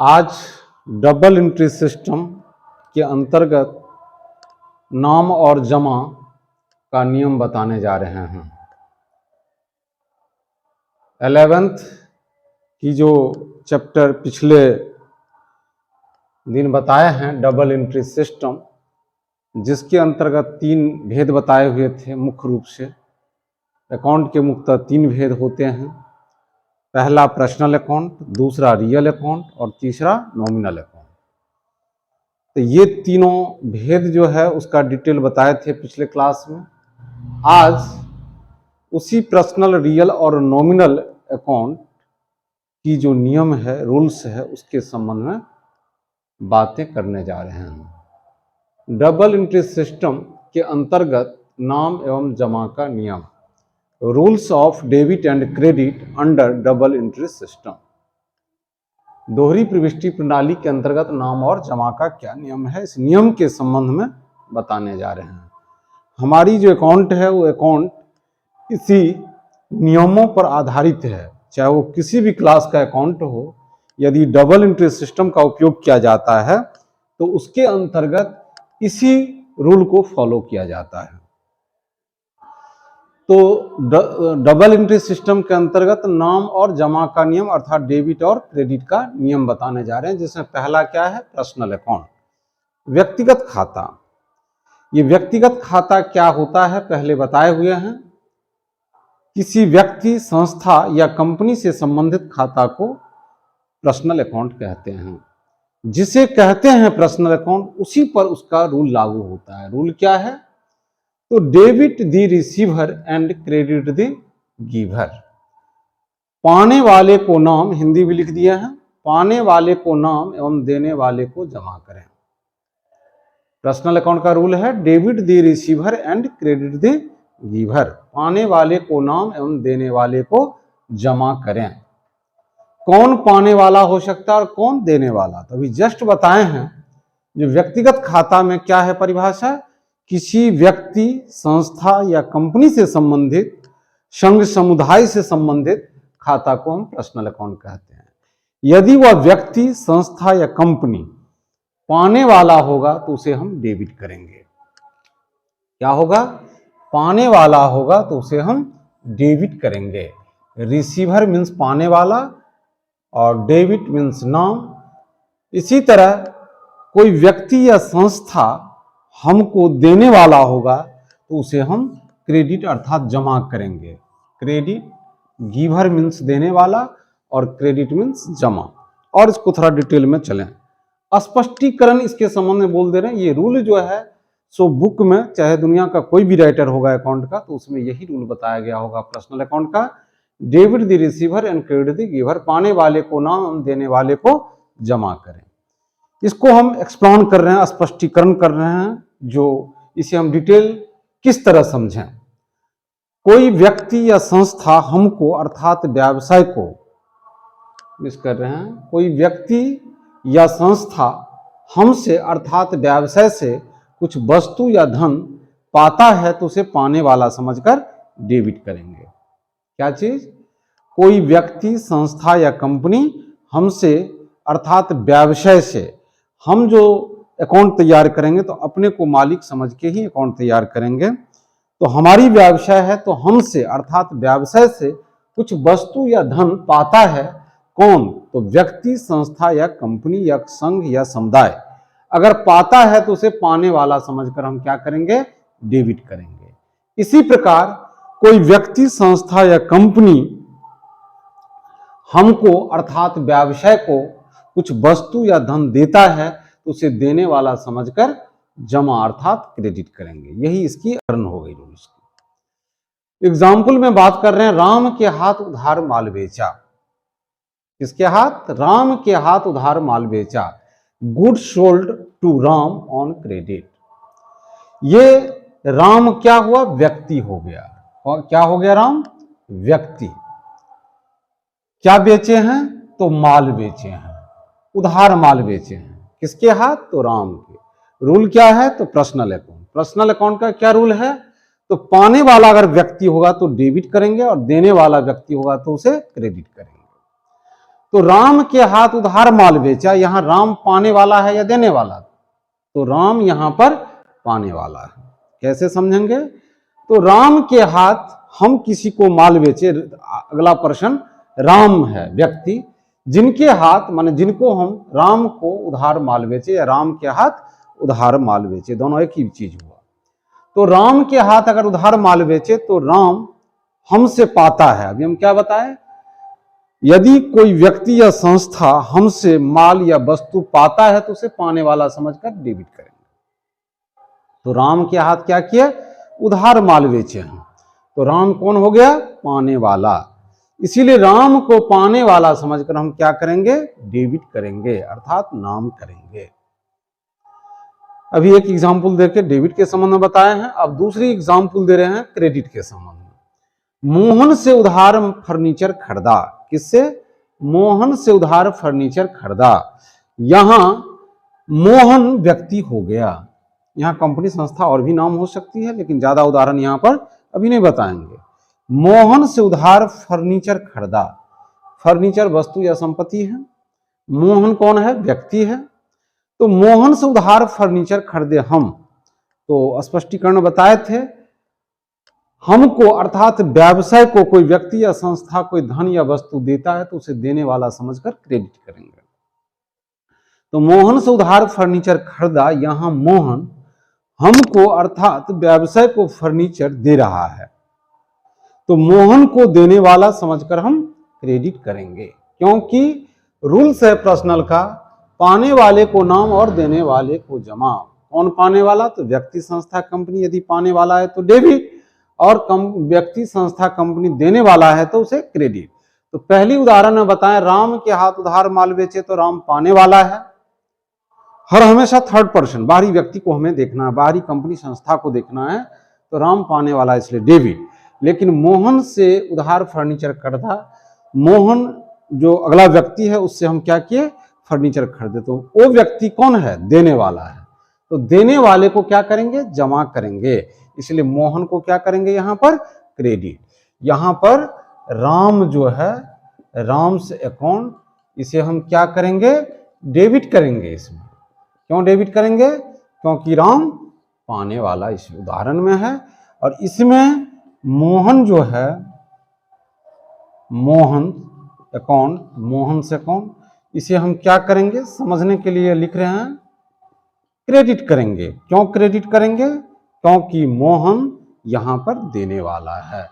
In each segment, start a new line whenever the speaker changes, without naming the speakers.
आज double entry system के अंतर्गत नाम और जमा का नियम बताने जा रहे हैं। 11th की जो चैप्टर पिछले दिन बताए हैं डबल एंट्री सिस्टम, जिसके अंतर्गत 3 भेद बताए हुए थे। मुख्य रूप से अकाउंट के मुख्यतः 3 भेद होते हैं। पहला पर्सनल अकाउंट, दूसरा रियल अकाउंट और तीसरा नॉमिनल अकाउंट। तो ये तीनों भेद जो है उसका डिटेल बताए थे पिछले क्लास में। आज उसी पर्सनल, रियल और नॉमिनल अकाउंट की जो नियम है, रूल्स है, उसके संबंध में बातें करने जा रहे हैं। डबल एंट्री सिस्टम के अंतर्गत नाम एवं जमा का नियम, rules of debit and credit under double entry system. दोहरी प्रविष्टि प्रणाली के अंतर्गत नाम और जमा का क्या नियम है, इस नियम के संबंध में बताने जा रहे हैं। हमारी जो अकाउंट है वो अकाउंट इसी नियमों पर आधारित है। चाहे वो किसी भी क्लास का अकाउंट हो, यदि डबल एंट्री सिस्टम का उपयोग किया जाता है तो उसके अंतर्गत इसी रूल को फॉलो किया जाता है। तो डबल एंट्री सिस्टम के अंतर्गत नाम और जमा का नियम अर्थात डेबिट और क्रेडिट का नियम बताने जा रहे हैं, जिसमें पहला क्या है, पर्सनल अकाउंट, व्यक्तिगत खाता। ये व्यक्तिगत खाता क्या होता है पहले बताए हुए हैं। किसी व्यक्ति, संस्था या कंपनी से संबंधित खाता को पर्सनल अकाउंट कहते हैं। जिसे कहते हैं पर्सनल अकाउंट, उसी पर उसका रूल लागू होता है। रूल क्या है? तो debit the receiver and credit the giver. पाने वाले को नाम, हिंदी भी लिख दिया है, पाने वाले को नाम एवं देने वाले को जमा करें। पर्सनल अकाउंट का रूल है debit the receiver and credit the giver. पाने वाले को नाम एवं देने वाले को जमा करें। कौन पाने वाला हो सकता है और कौन देने वाला? तो अभी जस्ट बताए हैं। जो व्यक्तिगत खाता में क्या है परिभाषा? किसी व्यक्ति, संस्था या कंपनी से संबंधित, संघ समुदाय से संबंधित खाता को हम पर्सनल अकाउंट कहते हैं। यदि वह व्यक्ति, संस्था या कंपनी पाने वाला होगा तो उसे हम डेबिट करेंगे। क्या होगा? पाने वाला होगा तो उसे हम डेबिट करेंगे। रिसीवर मीन्स पाने वाला और डेबिट मीन्स नाम। इसी तरह कोई व्यक्ति या संस्था हमको देने वाला होगा तो उसे हम क्रेडिट अर्थात जमा करेंगे। क्रेडिट, गिवर मीन्स देने वाला और क्रेडिट मीन्स जमा। और इसको थोड़ा डिटेल में चलें। स्पष्टीकरण इसके संबंध में बोल दे रहे हैं। ये रूल जो है सो बुक में, चाहे दुनिया का कोई भी राइटर होगा अकाउंट का, तो उसमें यही रूल बताया गया होगा पर्सनल अकाउंट का। Debit the receiver and credit the giver. पाने वाले को नाम, देने वाले को जमा करें। इसको हम एक्सप्लेन कर रहे हैं, स्पष्टीकरण कर रहे हैं। जो इसे हम डिटेल किस तरह समझें? कोई व्यक्ति या संस्था हमको अर्थात व्यवसाय को, मिस कर रहे हैं, कोई व्यक्ति या संस्था हमसे अर्थात व्यवसाय से कुछ वस्तु या धन पाता है तो उसे पाने वाला समझकर डेबिट करेंगे। क्या चीज? कोई व्यक्ति, संस्था या कंपनी हमसे अर्थात व्यवसाय से हम जो अकाउंट तैयार करेंगे तो अपने को मालिक समझ के ही अकाउंट तैयार करेंगे। तो हमारी व्यवसाय है तो हमसे अर्थात व्यवसाय से कुछ वस्तु या धन पाता है कौन? तो व्यक्ति, संस्था या कंपनी या संघ या समुदाय। अगर पाता है तो उसे पाने वाला समझकर हम क्या करेंगे? डेबिट करेंगे। इसी प्रकार कोई व्यक्ति, संस्था या कंपनी हमको अर्थात व्यवसाय को कुछ वस्तु या धन देता है तो उसे देने वाला समझकर जमा अर्थात क्रेडिट करेंगे। यही इसकी अर्न हो गई रूल्स की। एग्जाम्पल में बात कर रहे हैं, राम के हाथ उधार माल बेचा। किसके हाथ? राम के हाथ उधार माल बेचा। Good sold to Ram on credit. ये राम क्या हुआ? व्यक्ति हो गया। और क्या हो गया? राम व्यक्ति। क्या बेचे हैं? तो माल बेचे हैं, उधार माल बेचे हैं। किसके हाथ? तो राम के। रूल क्या है? तो पर्सनल अकाउंट। पर्सनल अकाउंट का क्या रूल है? तो पाने वाला अगर व्यक्ति होगा तो डेबिट करेंगे और देने वाला व्यक्ति होगा तो उसे क्रेडिट करेंगे। तो राम के हाथ उधार माल बेचा, यहां राम पाने वाला है या देने वाला? तो राम यहां पर पाने वाला है। कैसे समझेंगे? तो राम के हाथ हम किसी को माल बेचे, अगला प्रश्न राम है व्यक्ति, जिनके हाथ माने जिनको हम राम को उधार माल बेचे या राम के हाथ उधार माल बेचे, दोनों एक ही चीज हुआ। तो राम के हाथ अगर उधार माल बेचे तो राम हमसे पाता है। अभी हम क्या बताएं? यदि कोई व्यक्ति या संस्था हमसे माल या वस्तु पाता है तो उसे पाने वाला समझकर डेबिट करेंगे। तो राम के हाथ क्या किया? उधार माल बेचे हैं, तो राम कौन हो गया? पाने वाला। इसीलिए राम को पाने वाला समझकर हम क्या करेंगे? डेबिट करेंगे, अर्थात नाम करेंगे। अभी एक एग्जाम्पल देके डेबिट के संबंध में बताए हैं, अब दूसरी एग्जाम्पल दे रहे हैं क्रेडिट के संबंध में। मोहन से उधार फर्नीचर खरीदा। किससे? मोहन से उधार फर्नीचर खरीदा। यहां मोहन व्यक्ति हो गया, यहां कंपनी संस्था और भी नाम हो सकती है, लेकिन ज्यादा उदाहरण यहां पर अभी नहीं बताएंगे। मोहन से उधार फर्नीचर खरीदा। फर्नीचर वस्तु या संपत्ति है, मोहन कौन है? व्यक्ति है। तो मोहन से उधार फर्नीचर खरीदे हम, तो स्पष्टीकरण बताए थे। हमको अर्थात व्यवसाय को कोई व्यक्ति या संस्था कोई धन या वस्तु देता है तो उसे देने वाला समझकर क्रेडिट करेंगे। तो मोहन से उधार फर्नीचर खरीदा, यहां मोहन हमको अर्थात व्यवसाय को फर्नीचर दे रहा है, तो मोहन को देने वाला समझकर हम क्रेडिट करेंगे, क्योंकि रूल्स है प्रश्नल का, पाने वाले को नाम और देने वाले को जमा। कौन पाने वाला? तो व्यक्ति संस्था कंपनी यदि पाने वाला है तो डेबिट, और व्यक्ति संस्था कंपनी देने वाला है तो उसे क्रेडिट। तो पहली उदाहरण में बताएं, राम के हाथ उधार माल बेचे तो राम पाने वाला है। हर हमेशा थर्ड पर्सन बाहरी व्यक्ति को हमें देखना है, बाहरी कंपनी संस्था को देखना है, तो राम पाने वाला है इसलिए डेबिट। लेकिन मोहन से उधार फर्नीचर खरीदा, मोहन जो अगला व्यक्ति है उससे हम क्या किए? फर्नीचर खरीदे, तो वो व्यक्ति कौन है? देने वाला है। तो देने वाले को क्या करेंगे? जमा करेंगे, इसलिए मोहन को क्या करेंगे? यहां पर क्रेडिट। यहां पर राम जो है, राम्स अकाउंट, इसे हम क्या करेंगे? डेबिट करेंगे। इसमें क्यों डेबिट करेंगे? क्योंकि राम पाने वाला इस उदाहरण में है, और इसमें मोहन जो है, मोहन अकाउंट, मोहन से अकाउंट, इसे हम क्या करेंगे? समझने के लिए लिख रहे हैं, क्रेडिट करेंगे। क्यों क्रेडिट करेंगे? क्योंकि मोहन यहां पर देने वाला है।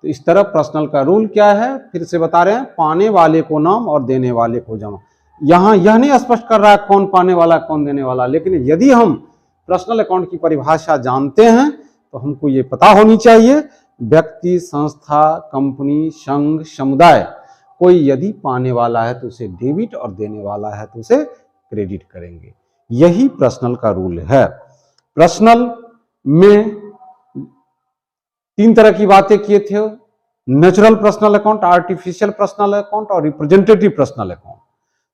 तो इस तरह प्रश्नल का रूल क्या है, फिर से बता रहे हैं, पाने वाले को नाम और देने वाले को जमा। यहां यह नहीं स्पष्ट कर रहा है कौन पाने वाला कौन देने वाला, लेकिन यदि हम पर्सनल अकाउंट की परिभाषा जानते हैं तो हमको ये पता होनी चाहिए, व्यक्ति, संस्था, कंपनी, संघ, समुदाय, कोई यदि पाने वाला है तो उसे डेबिट और देने वाला है तो उसे क्रेडिट करेंगे। यही पर्सनल का रूल है। पर्सनल में 3 तरह की बातें किए थे, natural personal account, artificial personal account और रिप्रेजेंटेटिव पर्सनल अकाउंट।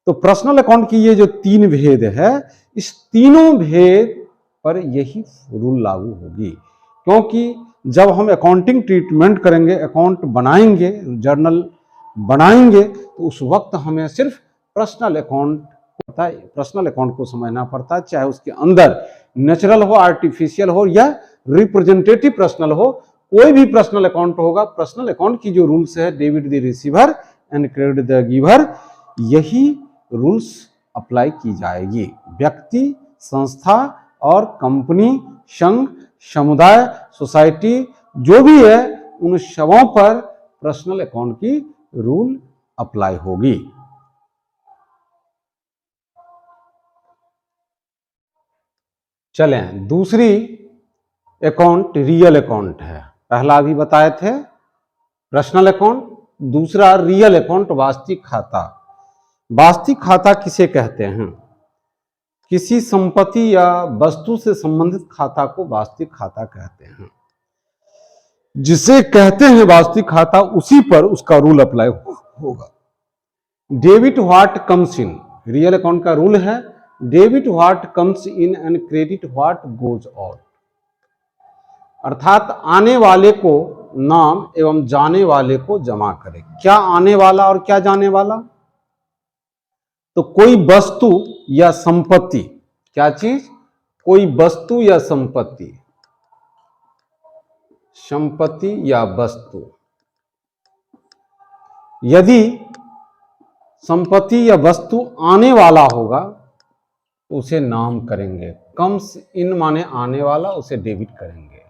तो पर्सनल अकाउंट की ये जो 3 भेद है, इस तीनों भेद पर यही रूल लागू होगी, क्योंकि जब हम अकाउंटिंग ट्रीटमेंट करेंगे, अकाउंट बनाएंगे, जर्नल बनाएंगे, तो उस वक्त हमें सिर्फ पर्सनल अकाउंट पता है, पर्सनल अकाउंट को समझना पड़ता है, चाहे उसके अंदर नेचुरल हो, आर्टिफिशियल हो या रिप्रेजेंटेटिव पर्सनल हो, कोई भी पर्सनल अकाउंट होगा। पर्सनल अकाउंट की जो रूल्स है, debit the receiver and credit the giver, यही रूल्स अप्लाई की जाएगी। व्यक्ति, संस्था और कंपनी, संघ, समुदाय, सोसाइटी जो भी है, उन सबों पर पर्सनल अकाउंट की रूल अप्लाई होगी। चलें, दूसरी अकाउंट रियल अकाउंट है। पहला अभी बताए थे पर्सनल अकाउंट, दूसरा रियल अकाउंट वास्तविक खाता। वास्तविक खाता किसे कहते हैं? किसी संपत्ति या वस्तु से संबंधित खाता को वास्तविक खाता कहते हैं। जिसे कहते हैं वास्तविक खाता, उसी पर उसका रूल अप्लाई होगा। Debit what comes in, real account का रूल है debit what comes in and credit what goes out. अर्थात आने वाले को नाम एवं जाने वाले को जमा करें। क्या आने वाला और क्या जाने वाला? तो कोई वस्तु या संपत्ति, क्या चीज, कोई वस्तु या संपत्ति, संपत्ति या वस्तु, यदि संपत्ति या वस्तु आने वाला होगा तो उसे नाम करेंगे, कम्स इन माने आने वाला, उसे डेबिट करेंगे,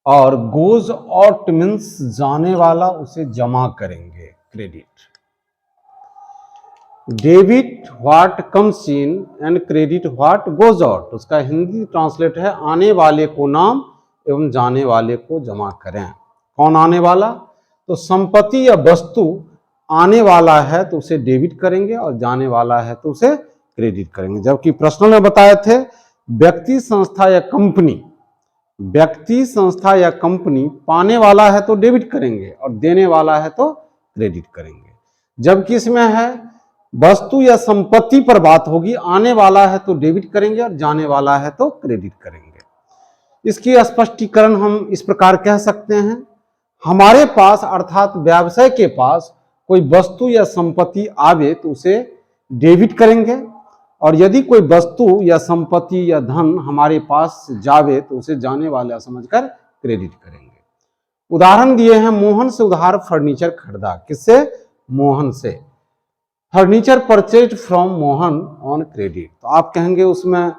और गोज आउट मीन्स जाने वाला, उसे जमा करेंगे, credit. Debit what comes in and credit what goes out, उसका हिंदी ट्रांसलेट है आने वाले को नाम एवं जाने वाले को जमा करें। कौन आने वाला, तो संपत्ति या वस्तु आने वाला है तो उसे डेबिट करेंगे और जाने वाला है तो उसे क्रेडिट करेंगे। जबकि प्रश्न में बताए थे व्यक्ति, संस्था या कंपनी, व्यक्ति, संस्था या कंपनी पाने वाला है तो डेबिट करेंगे और देने वाला है तो क्रेडिट करेंगे। जबकि इसमें है वस्तु या संपत्ति पर बात होगी, आने वाला है तो डेबिट करेंगे और जाने वाला है तो क्रेडिट करेंगे। इसकी स्पष्टीकरण हम इस प्रकार कह सकते हैं, हमारे पास अर्थात व्यवसाय के पास कोई वस्तु या संपत्ति आवे तो उसे डेबिट करेंगे, और यदि कोई वस्तु या संपत्ति या धन हमारे पास जावे तो उसे जाने वाला समझकर क्रेडिट करेंगे। उदाहरण दिए हैं, मोहन से उधार फर्नीचर खरीदा, किससे, मोहन से। Furniture purchase from Mohan on credit, तो आप कहेंगे उसमें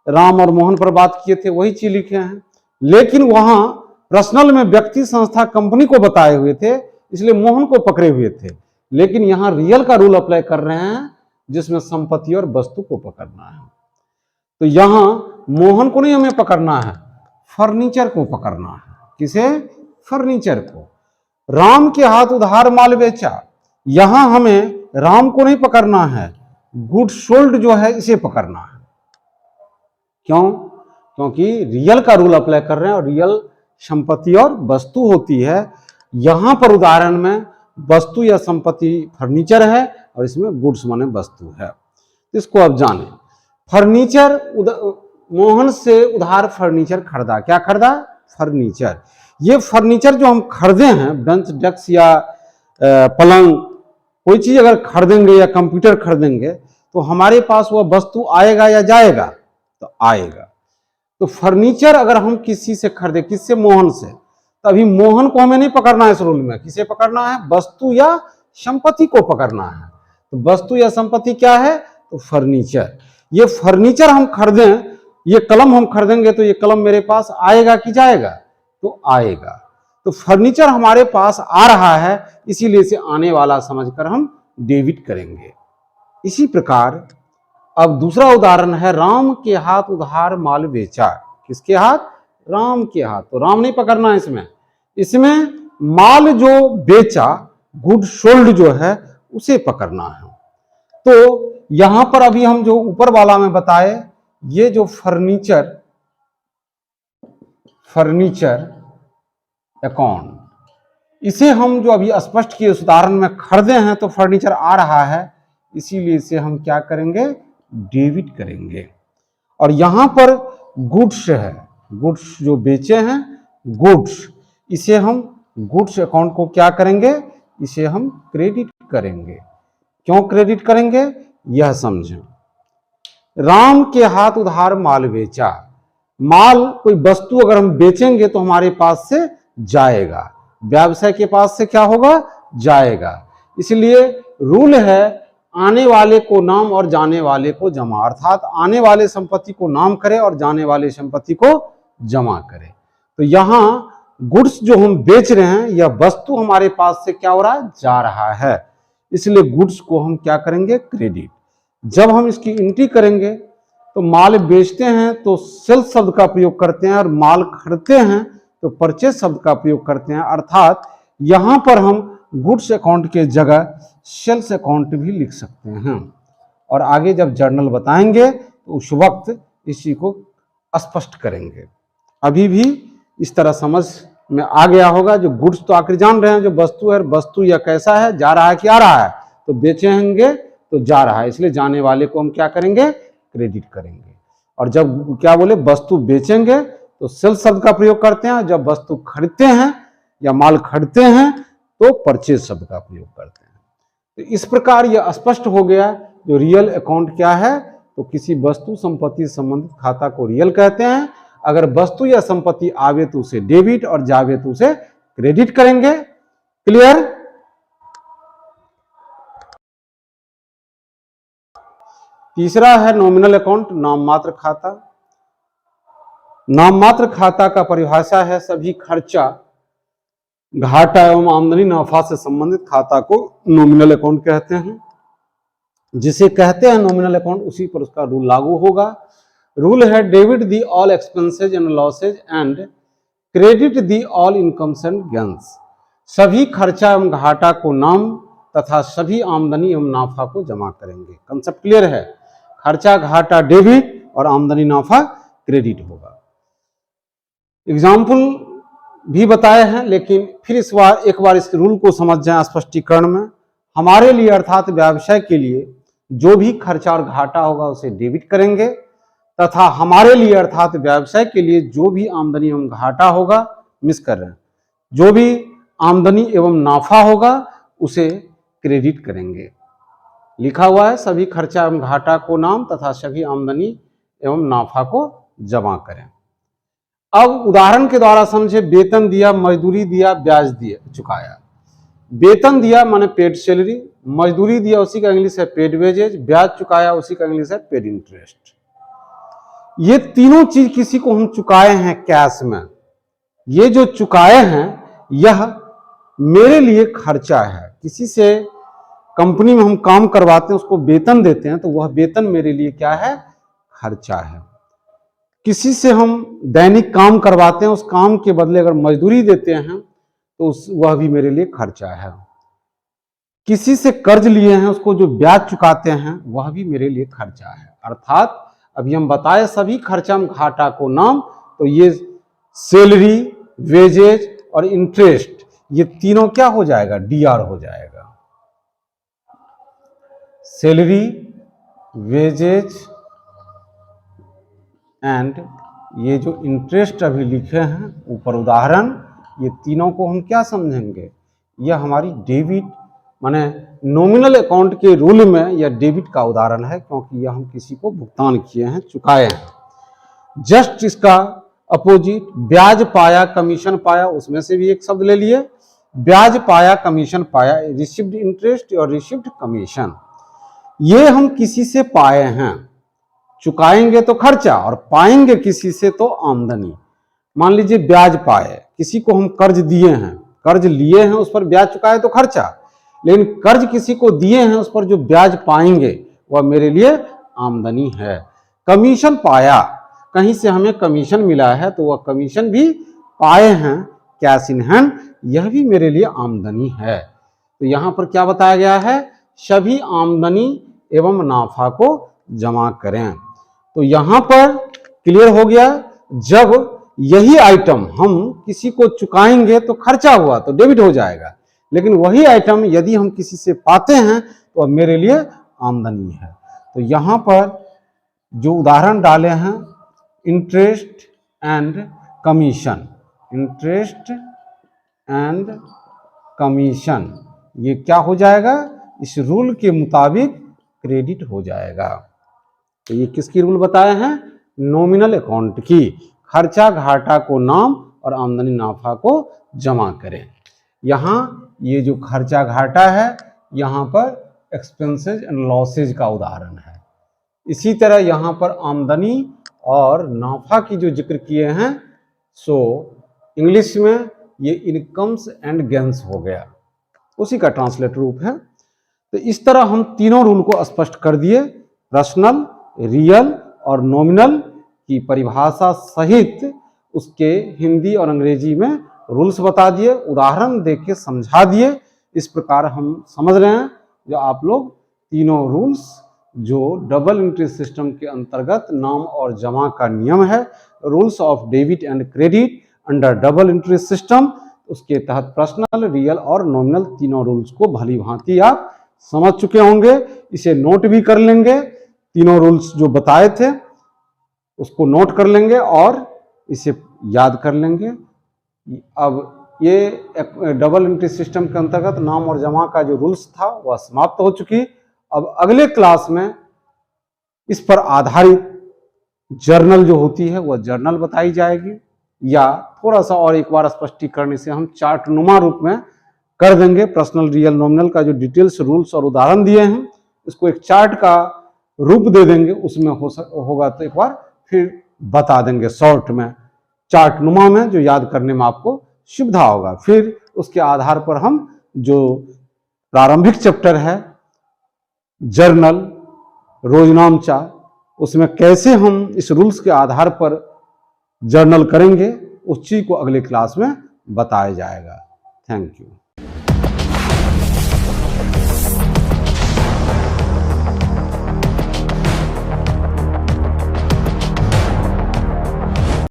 राम और मोहन पर बात किए थे, वही चीज लिखे हैं, लेकिन वहां पर्सनल में व्यक्ति, संस्था, कंपनी को बताए हुए थे, इसलिए मोहन को पकड़े हुए थे। लेकिन यहां रियल का रूल अप्लाई कर रहे हैं जिसमें संपत्ति और वस्तु को पकड़ना है। तो यहां मोहन को नहीं हमें पकड़ना है, फर्नीचर को पकड़ना है। किसे, फर्नीचर को। राम के हाथ उधार माल बेचा, यहां हमें राम को नहीं पकड़ना है, गुड सोल्ड जो है इसे पकड़ना है। क्यों, क्योंकि रियल का रूल अप्लाई कर रहे हैं और रियल संपत्ति और वस्तु होती है। यहां पर उदाहरण में वस्तु या संपत्ति फर्नीचर है और इसमें गुड्स माने वस्तु है। इसको अब जाने। फर्नीचर, मोहन से उधार फर्नीचर खरीदा, क्या खरीदा, फर्नीचर। ये फर्नीचर जो हम खरीदे हैं, बेंच, डेस्क या पलंग, कोई चीज अगर खरीदेंगे या कंप्यूटर खरीदेंगे तो हमारे पास वह वस्तु आएगा या जाएगा, तो आएगा। तो फर्नीचर अगर हम किसी से खरीदे, किससे, मोहन से, तो अभी मोहन को हमें नहीं पकड़ना है इस रूल में, किसे पकड़ना है, वस्तु या संपत्ति को पकड़ना है। तो वस्तु या संपत्ति क्या है, तो फर्नीचर। ये फर्नीचर हम खरीदें, ये कलम हम खरीदेंगे तो ये कलम मेरे पास आएगा कि जाएगा, तो आएगा। तो फर्नीचर हमारे पास आ रहा है, इसीलिए इसे आने वाला समझकर हम डेबिट करेंगे। इसी प्रकार अब दूसरा उदाहरण है, राम के हाथ उधार माल बेचा, किसके हाथ, राम के हाथ। तो राम नहीं पकड़ना है इसमें, इसमें माल जो बेचा, गुड सोल्ड जो है उसे पकड़ना है। तो यहां पर अभी हम जो ऊपर वाला में बताए, ये जो फर्नीचर अकाउंट, इसे हम जो अभी स्पष्ट किए उस उदाहरण में खरीदे हैं तो फर्नीचर आ रहा है, इसीलिए इसे हम क्या करेंगे, डेबिट करेंगे। और यहां पर गुड्स है, गुड्स जो बेचे हैं, गुड्स, इसे हम गुड्स अकाउंट को क्या करेंगे, इसे हम क्रेडिट करेंगे। क्यों क्रेडिट करेंगे, यह समझें। राम के हाथ उधार माल बेचा, माल, कोई वस्तु अगर हम बेचेंगे तो हमारे पास से जाएगा, व्यवसाय के पास से क्या होगा, जाएगा। इसलिए रूल है आने वाले को नाम और जाने वाले को जमा, अर्थात आने वाले संपत्ति को नाम करे और जाने वाले संपत्ति को जमा करे। तो यहां गुड्स जो हम बेच रहे हैं, यह वस्तु हमारे पास से क्या हो रहा है, जा रहा है, इसलिए गुड्स को हम क्या करेंगे, क्रेडिट। जब हम इसकी एंट्री करेंगे तो माल बेचते हैं तो सेल शब्द का प्रयोग करते हैं और माल खरीदते हैं तो परचेज शब्द का प्रयोग करते हैं। अर्थात यहां पर हम गुड्स अकाउंट के जगह सेल्स अकाउंट भी लिख सकते हैं, और आगे जब जर्नल बताएंगे तो उस वक्त इसी को स्पष्ट करेंगे। अभी भी इस तरह समझ में आ गया होगा। जो गुड्स तो आखिर जान रहे हैं, जो वस्तु है, वस्तु या कैसा है, जा रहा है कि आ रहा है, तो बेचेंगे तो जा रहा है, इसलिए जाने वाले को हम क्या करेंगे, क्रेडिट करेंगे। और जब क्या बोले, वस्तु बेचेंगे तो सेल शब्द का प्रयोग करते हैं, जब वस्तु खरीदते हैं या माल खरीदते हैं तो परचेज शब्द का प्रयोग करते हैं। तो इस प्रकार यह स्पष्ट हो गया जो रियल अकाउंट क्या है, तो किसी वस्तु संपत्ति से संबंधित खाता को रियल कहते हैं। अगर वस्तु या संपत्ति आवे तो उसे डेबिट और जावे तो उसे क्रेडिट करेंगे। क्लियर? तीसरा है नॉमिनल अकाउंट, नाम मात्र खाता। नाम मात्र खाता का परिभाषा है सभी खर्चा घाटा एवं आमदनी नाफा से संबंधित खाता को नॉमिनल अकाउंट कहते हैं। जिसे कहते हैं नॉमिनल अकाउंट उसी पर उसका रूल लागू होगा। रूल है debit the all expenses and losses and credit the all incomes and gains. सभी खर्चा एवं घाटा को नाम तथा सभी आमदनी एवं नाफा को जमा करेंगे। कंसेप्ट क्लियर है? खर्चा घाटा डेबिट और आमदनी नाफा क्रेडिट होगा। एग्जाम्पल भी बताए हैं, लेकिन फिर एक बार इस रूल को समझ जाएं स्पष्टीकरण में। हमारे लिए अर्थात व्यवसाय के लिए जो भी खर्चा और घाटा होगा उसे डेबिट करेंगे, तथा हमारे लिए अर्थात व्यवसाय के लिए जो भी आमदनी एवं घाटा होगा, मिस कर रहे हैं, जो भी आमदनी एवं नाफा होगा उसे क्रेडिट करेंगे। लिखा हुआ है सभी खर्चा एवं घाटा को नाम तथा सभी आमदनी एवं नाफा को जमा करें। अब उदाहरण के द्वारा समझे। वेतन दिया, मजदूरी दिया, ब्याज दिया, चुकाया। वेतन दिया माने पेड सैलरी, मजदूरी दिया उसी का इंग्लिश है पेड वेजेज, ब्याज चुकाया उसी का इंग्लिश है पेड इंटरेस्ट। ये तीनों चीज किसी को हम चुकाए हैं कैश में। ये जो चुकाए हैं यह मेरे लिए खर्चा है। किसी से कंपनी में हम काम करवाते हैं, उसको वेतन देते हैं, तो वह वेतन मेरे लिए क्या है? खर्चा है। किसी से हम दैनिक काम करवाते हैं, उस काम के बदले अगर मजदूरी देते हैं तो वह भी मेरे लिए खर्चा है। किसी से कर्ज लिए हैं, उसको जो ब्याज चुकाते हैं वह भी मेरे लिए खर्चा है। अर्थात अभी हम बताए सभी खर्चा में घाटा को नाम, तो ये सैलरी, वेजेज और इंटरेस्ट, ये तीनों क्या हो जाएगा? डीआर हो जाएगा। सैलरी, वेजेज एंड ये जो इंटरेस्ट अभी लिखे हैं ऊपर उदाहरण, ये तीनों को हम क्या समझेंगे? यह हमारी डेबिट माने नॉमिनल अकाउंट के रूल में यह डेबिट का उदाहरण है, क्योंकि यह हम किसी को भुगतान किए हैं, चुकाए हैं। जस्ट इसका अपोजिट ब्याज पाया, कमीशन पाया, उसमें से भी एक शब्द ले लिए। ब्याज पाया, कमीशन पाया, रिसीव्ड इंटरेस्ट और रिसीव्ड कमीशन। ये हम किसी से पाए हैं, चुकाएंगे तो खर्चा और पाएंगे किसी से तो आमदनी। मान लीजिए ब्याज पाए, किसी को हम कर्ज दिए हैं, कर्ज लिए हैं, उस पर ब्याज चुकाए तो खर्चा, लेकिन कर्ज किसी को दिए हैं, उस पर जो ब्याज पाएंगे वह मेरे लिए आमदनी है। कमीशन पाया, कहीं से हमें कमीशन मिला है तो वह कमीशन भी पाए हैं कैश इन हैंड, यह भी मेरे लिए आमदनी है। तो यहां पर क्या बताया गया है? सभी आमदनी एवं नाफा को जमा करें। तो यहां पर क्लियर हो गया। जब यही आइटम हम किसी को चुकाएंगे तो खर्चा हुआ तो डेबिट हो जाएगा, लेकिन वही आइटम यदि हम किसी से पाते हैं तो मेरे लिए आमदनी है। तो यहां पर जो उदाहरण डाले हैं interest and commission, interest and commission, ये क्या हो जाएगा? इस रूल के मुताबिक क्रेडिट हो जाएगा। तो ये किसकी रूल बताए हैं? नॉमिनल अकाउंट की। खर्चा घाटा को नाम और आमदनी नाफा को जमा करें। यहाँ ये जो खर्चा घाटा है, यहाँ पर एक्सपेंसेस एंड लॉसेज का उदाहरण है। इसी तरह यहाँ पर आमदनी और नाफा की जो जिक्र किए हैं, सो इंग्लिश में ये इनकम्स एंड गेन्स हो गया, उसी का ट्रांसलेट रूप है। तो इस तरह हम तीनों रूल को स्पष्ट कर दिए। पर्सनल, रियल और नॉमिनल की परिभाषा सहित उसके हिंदी और अंग्रेजी में रूल्स बता दिए, उदाहरण देके समझा दिए। इस प्रकार हम समझ रहे हैं जो आप लोग तीनों रूल्स जो डबल एंट्री सिस्टम के अंतर्गत नाम और जमा का नियम है, rules of debit and credit under double entry system, उसके तहत पर्सनल, रियल और नॉमिनल तीनों रूल्स को भली भांति आप समझ चुके होंगे। इसे नोट भी कर लेंगे, तीनों रूल्स जो बताए थे उसको नोट कर लेंगे और इसे याद कर लेंगे। अब ये डबल एंट्री सिस्टम के अंतर्गत नाम और जमा का जो रूल्स था वह समाप्त हो चुकी। अब अगले क्लास में इस पर आधारित जर्नल जो होती है वह जर्नल बताई जाएगी, या थोड़ा सा और एक बार स्पष्टीकरण से हम चार्ट नुमा रूप में कर देंगे। पर्सनल रियल नॉमिनल का जो डिटेल्स रूल्स और उदाहरण दिए हैं इसको एक चार्ट का रूप दे देंगे, उसमें होगा तो एक बार फिर बता देंगे शॉर्ट में चार्ट नुमा में, जो याद करने में आपको सुविधा होगा। फिर उसके आधार पर हम जो प्रारंभिक चैप्टर है जर्नल रोजनामचा, उसमें कैसे हम इस रूल्स के आधार पर जर्नल करेंगे उस चीज को अगले क्लास में बताया जाएगा। Thank you.